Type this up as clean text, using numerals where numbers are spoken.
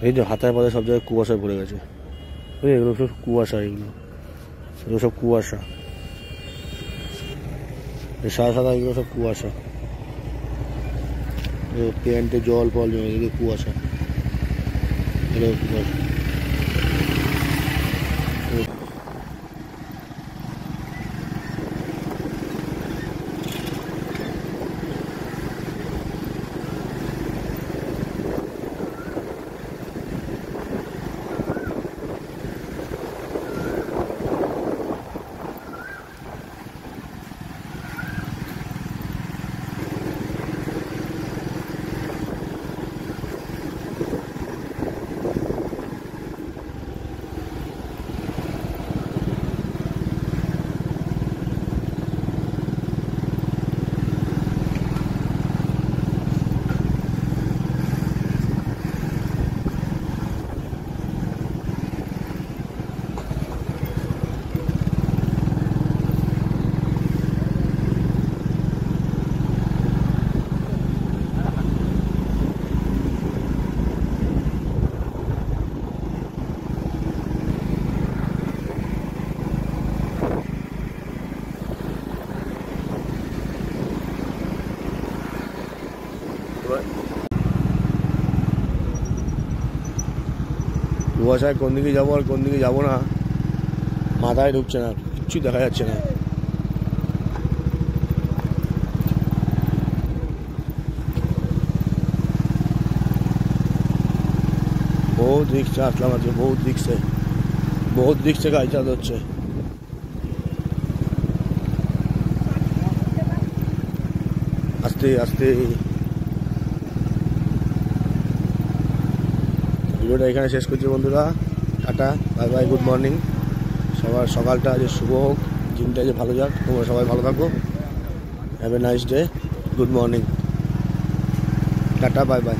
এই যে হাতায় পাতায় সব জায়গায় কুয়াশায় ভরে গেছে। এগুলো সব কুয়াশা, এগুলো সব কুয়াশা, সাদা সাদা এগুলো সব কুয়াশা। প্যান্টে জল ফল জমে গেছে, কুয়াশা, এগুলো কুয়াশা। কুয়াশায় কোন দিকে যাবো আর কোন দিকে যাবো না মাথায় ঢুকছে না, কিচ্ছু দেখা যাচ্ছে না। बहुत दिख से আসলাম আজকে, बहुत दिख से গাড়ি চালাতে হচ্ছে। আস্তে আস্তে। ভিডিওটা এখানে শেষ করছি বন্ধুরা, tata, bye bye, good morning. সবার সকালটা আজ শুভ হোক, দিনটা যে ভালো যাক, তোমরা সবাই ভালো থাকো। Have a nice day, good morning, tata, bye bye.